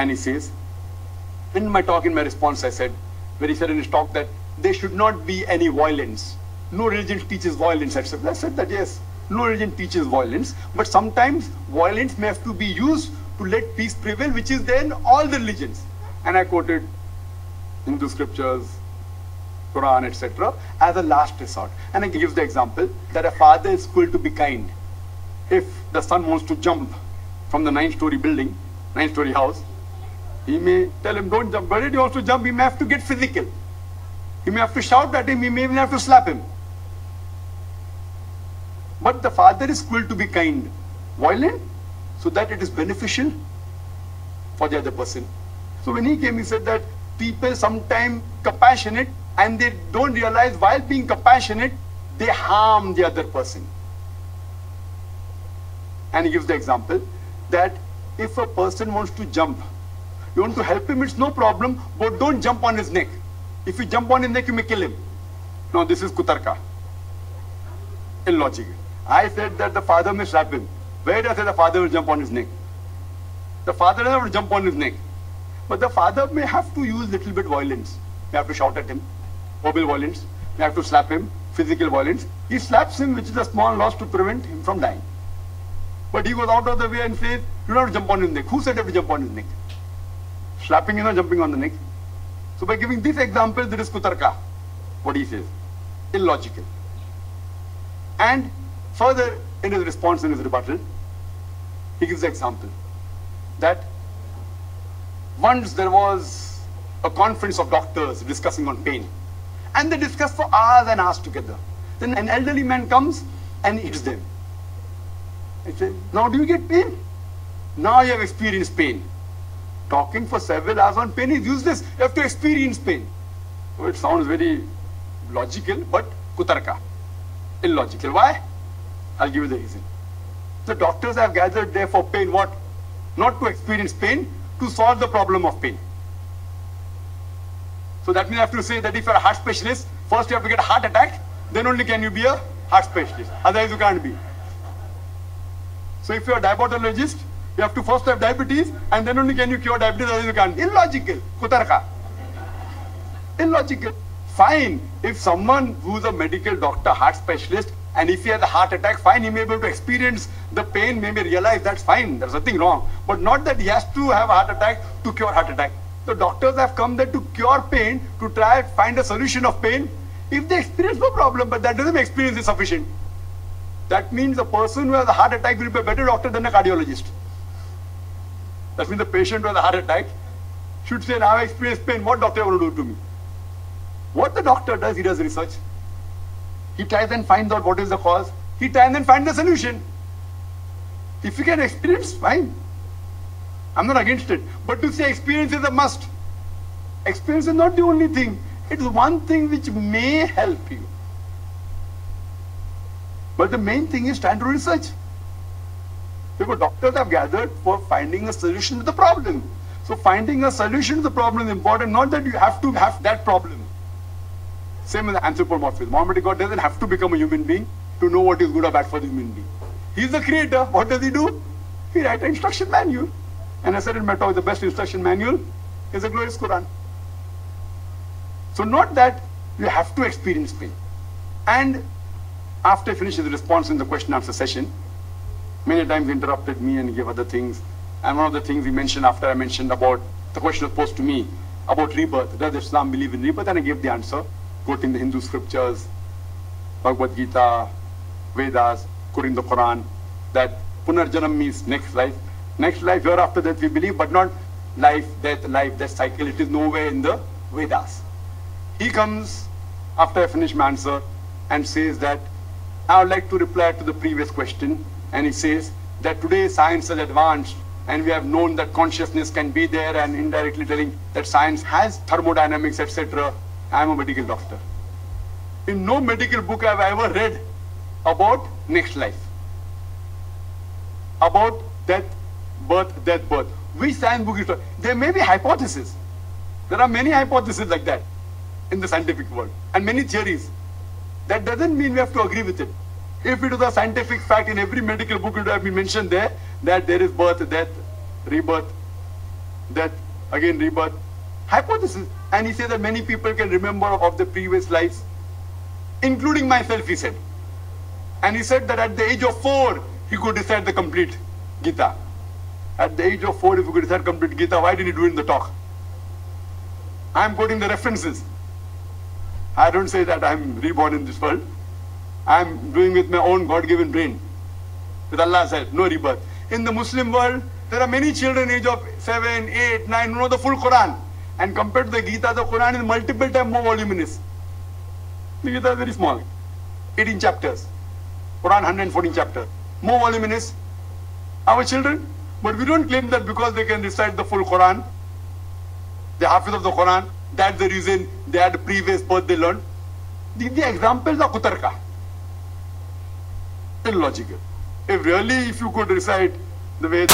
And he says, in my talk, in my response, I said, where he said in his talk that there should not be any violence. No religion teaches violence, etc. I said that yes, no religion teaches violence, but sometimes violence may have to be used to let peace prevail, which is there in all the religions. And I quoted Hindu scriptures, Quran, etc. as a last resort. And I give the example that a father is called to be kind. If the son wants to jump from the 9-story building, 9-story house, he may tell him, don't jump. But if he wants to jump, he may have to get physical. He may have to shout at him, he may even have to slap him. But the father is called to be kind, violent, so that it is beneficial for the other person. So when he came, he said that people sometimes compassionate and they don't realize while being compassionate, they harm the other person. And he gives the example that if a person wants to jump, you want to help him, it's no problem, but don't jump on his neck. If you jump on his neck, you may kill him. No, this is kutarka. Illogical. I said that the father may slap him. Where did I say the father will jump on his neck? The father doesn't have to jump on his neck. But the father may have to use little bit violence. May have to shout at him, verbal violence. May have to slap him, physical violence. He slaps him, which is a small loss to prevent him from dying. But he goes out of the way and says, you don't have to jump on his neck. Who said you have to jump on his neck? Slapping is not jumping on the neck. So by giving this example, there is kutarka, what he says, illogical. And further, in his response, in his rebuttal, he gives the example that once there was a conference of doctors discussing on pain, and they discussed for hours and hours together. Then an elderly man comes and hits them. He says, now do you get pain? Now you have experienced pain. Talking for several hours on pain is useless. You have to experience pain. So it sounds very logical, but kutarka, illogical. Why? I'll give you the reason. The doctors have gathered there for pain, what? Not to experience pain, to solve the problem of pain. So that means I have to say that if you're a heart specialist, first you have to get a heart attack, then only can you be a heart specialist. Otherwise you can't be. So if you're a diabetologist, you have to first have diabetes, and then only can you cure diabetes, otherwise you can't. Illogical. Kutarka. Illogical. Fine. If someone who's a medical doctor, heart specialist, and if he has a heart attack, fine, he may be able to experience the pain, maybe realize that's fine, there's nothing wrong. But not that he has to have a heart attack to cure heart attack. The doctors have come there to cure pain, to try and find a solution of pain. If they experience, no problem, but that doesn't make experience is sufficient. That means a person who has a heart attack will be a better doctor than a cardiologist. That means the patient who has a heart attack should say, now I experience pain, what doctor will do to me? What the doctor does, he does research. He tries and finds out what is the cause. He tries and finds the solution. If you can experience, fine. I'm not against it. But to say experience is a must. Experience is not the only thing. It's one thing which may help you. But the main thing is trying to research. Because doctors have gathered for finding a solution to the problem. So finding a solution to the problem is important, not that you have to have that problem. Same with anthropomorphism. Mohammedan God doesn't have to become a human being to know what is good or bad for the human being. He's the creator. What does he do? He writes an instruction manual. And I said in my talk, the best instruction manual is the glorious Quran. So not that you have to experience pain. And after I finished his response in the question answer session, many times he interrupted me and gave other things. And one of the things he mentioned after I mentioned about, the question was posed to me about rebirth. Does Islam believe in rebirth? And I gave the answer, quoting the Hindu scriptures, Bhagavad Gita, Vedas, quoting the Quran, that Punarjanam means next life. Next life, hereafter that we believe, but not life, death cycle. It is nowhere in the Vedas. He comes after I finish my answer and says that I would like to reply to the previous question. And he says that today science has advanced and we have known that consciousness can be there, and indirectly telling that science has thermodynamics, etc. I am a medical doctor. In no medical book have I ever read about next life, about death, birth. Which science book is it? There may be hypotheses. There are many hypotheses like that in the scientific world, and many theories. That doesn't mean we have to agree with it. If it is a scientific fact, in every medical book it would have been mentioned there that there is birth, death, rebirth. death, again rebirth, hypothesis. And he said that many people can remember of the previous lives, including myself, he said. And he said that at the age of 4, he could recite the complete Gita. At the age of 4, if he could recite complete Gita, why did he do it in the talk? I am quoting the references. I don't say that I am reborn in this world. I am doing with my own God-given brain. With Allah's help, no rebirth. In the Muslim world, there are many children age of 7, 8, 9 who know the full Quran. And compared to the Gita, the Quran is multiple times more voluminous. The Gita is very small. 18 chapters. Quran 114 chapters. More voluminous. Our children. But we don't claim that because they can recite the full Quran, the Hafiz of the Quran, that's the reason they had the previous birth they learned. The examples are kutarka. Illogical. If you could recite the way